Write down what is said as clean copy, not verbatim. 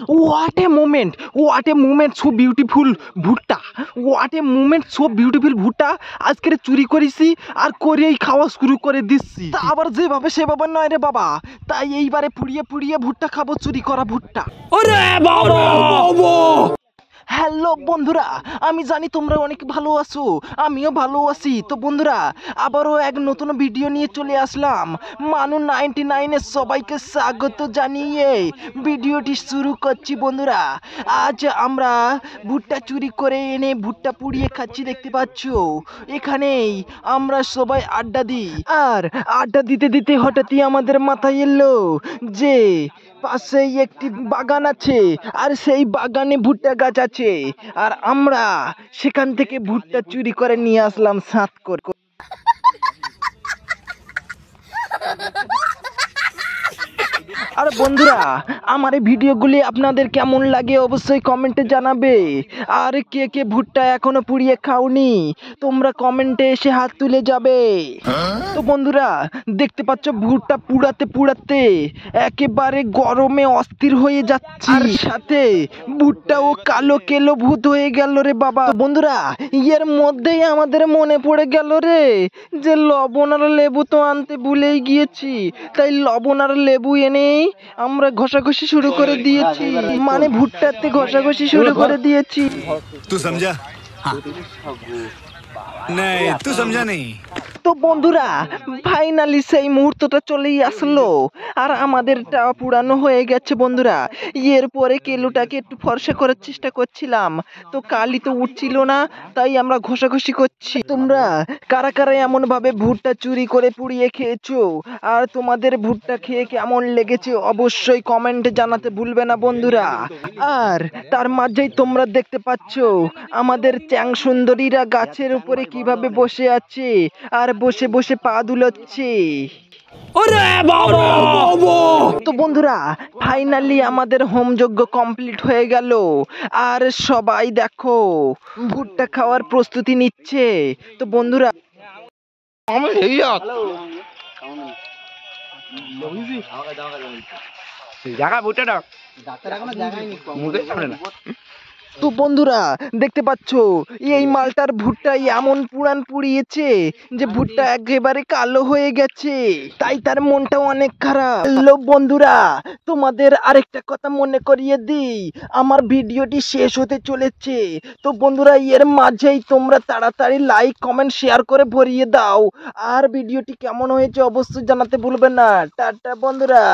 What a moment! What a moment! So beautiful ভুট্টা! What a moment! So beautiful ভুট্টা! আজকে চুরি করেছি আর করেই খাওয়া শুরু করে দিচ্ছি। তা আবার যেভাবে সেভাবে নয় রে বাবা, তাই এইবারে পুড়িয়ে পুড়িয়ে ভুট্টা খাবো, চুরি করা ভুট্টা। ওরে বাবা! হ্যালো বন্ধুরা, আমি জানি তোমরা অনেক ভালো আছো, আমিও ভালো আছি। তো বন্ধুরা, আবারও এক নতুন ভিডিও নিয়ে চলে আসলাম। মানু 99 সবাইকে স্বাগত জানিয়ে ভিডিওটি শুরু করছি। বন্ধুরা, আজ আমরা ভুট্টা চুরি করে এনে ভুট্টা পুড়িয়ে খাচ্ছি, দেখতে পাচ্ছ। এখানেই আমরা সবাই আড্ডা দিই, আর আড্ডা দিতে দিতে হঠাৎই আমাদের মাথায় এলো যে পাশেই একটি বাগান আছে, আর সেই বাগানে ভুট্টা গাছ আছে, আর আমরা সেখান থেকে ভুট্টা চুরি করে নিয়ে আসলাম সাত করে। আর বন্ধুরা, আমার এই ভিডিওগুলি আপনাদের কেমন লাগে অবশ্যই কমেন্টে জানাবে। আর কে কে ভুট্টা এখনো পুড়িয়ে খাওনি, তোমরা কমেন্টে এসে হাত তুলে যাবে। তো বন্ধুরা, দেখতে পাচ্ছ ভুট্টা পুড়াতে পুড়াতে একেবারে গরমে অস্থির হয়ে যাচ্ছে, আর সাথে ভুট্টাও কালো কেলো ভূত হয়ে গেল রে বাবা। তো বন্ধুরা, এর মধ্যেই আমাদের মনে পড়ে গেল রে যে লবণ আর লেবু তো আনতে ভুলেই গিয়েছি, তাই লবণ আর লেবু এনেই আমরা ঘষাঘষি শুরু করে দিয়েছি, মানে ভুট্টাতে ঘষাঘষি শুরু করে দিয়েছি। তুই সমঝা? नहीं तू समझा नहीं। তো বন্ধুরা, ফাইনালি সেই মুহূর্তটা চলেই আসলো, আর আমাদেরটা পুরানো হয়ে গেছে। বন্ধুরা, এরপরে কেলুটাকে একটু ফর্সা করার চেষ্টা করছিলাম, তো কালি তো উঠছিল না, তাই আমরা ঘষাঘষি করছি। তোমরা কারা কারা এমন ভাবে ভুট্টা চুরি করে পুড়িয়ে খেয়েছো, আর তোমাদের ভুট্টা খেয়ে কেমন লেগেছে অবশ্যই কমেন্টে জানাতে ভুলবে না বন্ধুরা। আর তার মাঝেই তোমরা দেখতে পাচ্ছ আমাদের চ্যাং সুন্দরীরা গাছের উপরে কিভাবে বসে আছে, আর বসে বসে পা দুলাচ্ছে। তো বন্ধুরা, ফাইনালি আমাদের হোমযজ্ঞ কমপ্লিট হয়ে গেল, আর সবাই দেখো ভুট্টা খাওয়ার প্রস্তুতি নিচ্ছে। তো বন্ধুরা, তো বন্ধুরা দেখতে পাচ্ছ এই মালটার ভুট্টা এমন পুরান পুড়িয়েছে যে ভুট্টা একেবারে কালো হয়ে গেছে, তাই তার মনটা অনেক খারাপ। হ্যালো বন্ধুরা, তোমাদের আরেকটা কথা মনে করিয়ে দিই, আমার ভিডিওটি শেষ হতে চলেছে। তো বন্ধুরা, এর মাঝেই তোমরা তাড়াতাড়ি লাইক কমেন্ট শেয়ার করে ভরিয়ে দাও, আর ভিডিওটি কেমন হয়েছে অবশ্যই জানাতে ভুলবে না। টাটা বন্ধুরা।